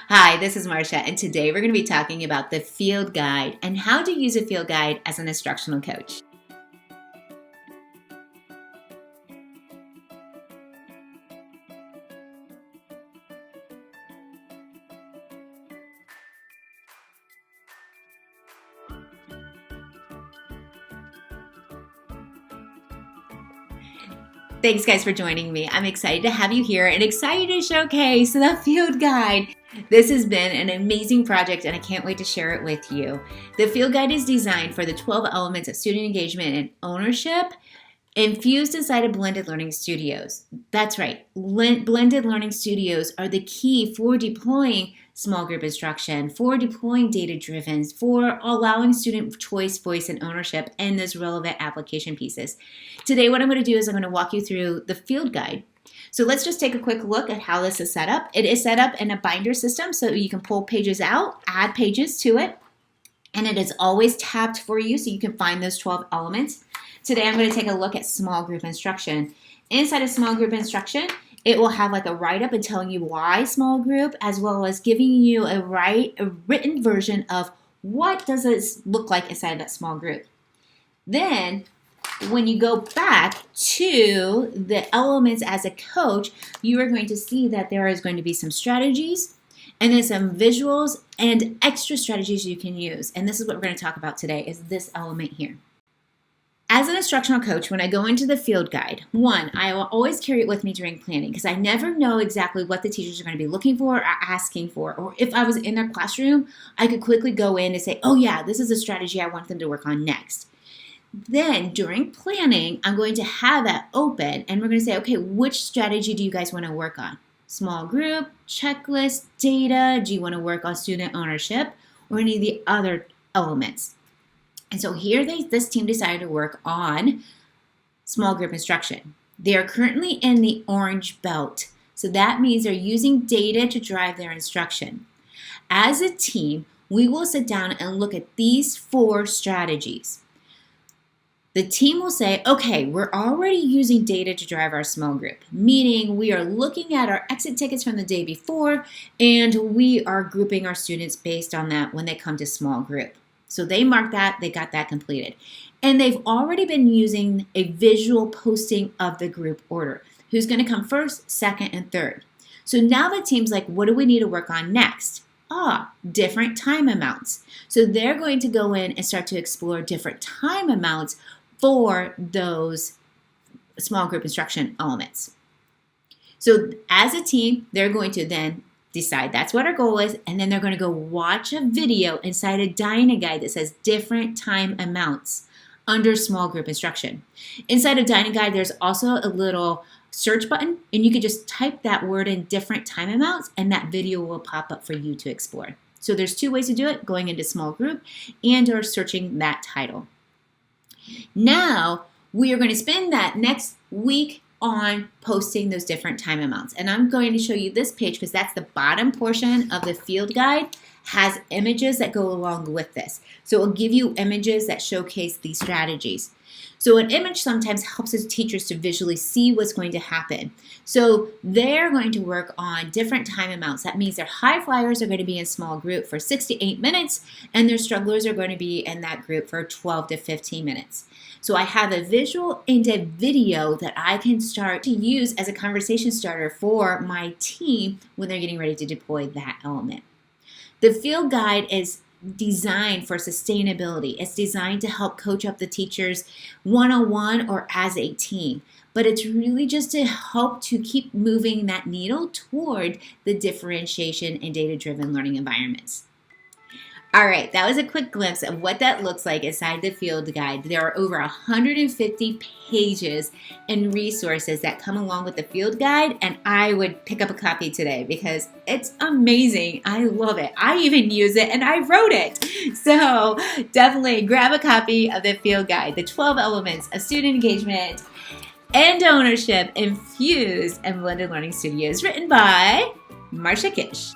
Hi, this is Marcia, and today we're going to be talking about the field guide and how to use a field guide as an instructional coach. Thanks guys for joining me. I'm excited to have you here and excited to showcase the field guide. This has been an amazing project and I can't wait to share it with you. The field guide is designed for the 12 elements of student engagement and ownership infused inside of blended learning studios. That's right, blended learning studios are the key for deploying small group instruction, for deploying data-driven, for allowing student choice, voice, and ownership in those relevant application pieces. Today, what I'm going to do is I'm going to walk you through the field guide. So let's just take a quick look at how this is set up. It is set up in a binder system so you can pull pages out, add pages to it, and it is always tabbed for you so you can find those 12 elements. Today, I'm going to take a look at small group instruction. Inside of small group instruction, it will have like a write-up and telling you why small group, as well as giving you a written version of what does this look like inside that small group. Then, when you go back to the elements as a coach, you are going to see that there is going to be some strategies and then some visuals and extra strategies you can use. And this is what we're going to talk about today, is this element here. As an instructional coach, when I go into the field guide, one, I will always carry it with me during planning because I never know exactly what the teachers are going to be looking for or asking for. Or if I was in their classroom, I could quickly go in and say, oh yeah, this is a strategy I want them to work on next. Then during planning, I'm going to have that open and we're going to say, okay, which strategy do you guys want to work on? Small group, checklist, data, do you want to work on student ownership or any of the other elements? And so here this team decided to work on small group instruction. They are currently in the orange belt. So that means they're using data to drive their instruction. As a team, we will sit down and look at these 4 strategies. The team will say, okay, we're already using data to drive our small group, meaning we are looking at our exit tickets from the day before and we are grouping our students based on that when they come to small group. So they marked that, they got that completed. And they've already been using a visual posting of the group order. Who's going to come first, second, and third. So now the team's like, what do we need to work on next? Different time amounts. So they're going to go in and start to explore different time amounts for those small group instruction elements. So as a team, they're going to then decide that's what our goal is, and then they're going to go watch a video inside a Dyna guide that says different time amounts under small group instruction. Inside of Dyna guide, there's also a little search button, and you can just type that word in different time amounts, and that video will pop up for you to explore. So there's 2 ways to do it, going into small group and or searching that title. Now, we are going to spend that next week on posting those different time amounts. And I'm going to show you this page because that's the bottom portion of the field guide, has images that go along with this. So it will give you images that showcase these strategies. So an image sometimes helps the teachers to visually see what's going to happen. So they're going to work on different time amounts. That means their high flyers are going to be in small group for 6 to 8 minutes, and their strugglers are going to be in that group for 12 to 15 minutes. So I have a visual and a video that I can start to use as a conversation starter for my team when they're getting ready to deploy that element. The field guide is designed for sustainability. It's designed to help coach up the teachers one-on-one or as a team. But it's really just to help to keep moving that needle toward the differentiation and data-driven learning environments. All right, that was a quick glimpse of what that looks like inside the field guide. There are over 150 pages and resources that come along with the field guide, and I would pick up a copy today because it's amazing. I love it. I even use it, and I wrote it. So definitely grab a copy of the field guide, the 12 elements of student engagement and ownership infused in blended learning studios, written by Marcia Kish.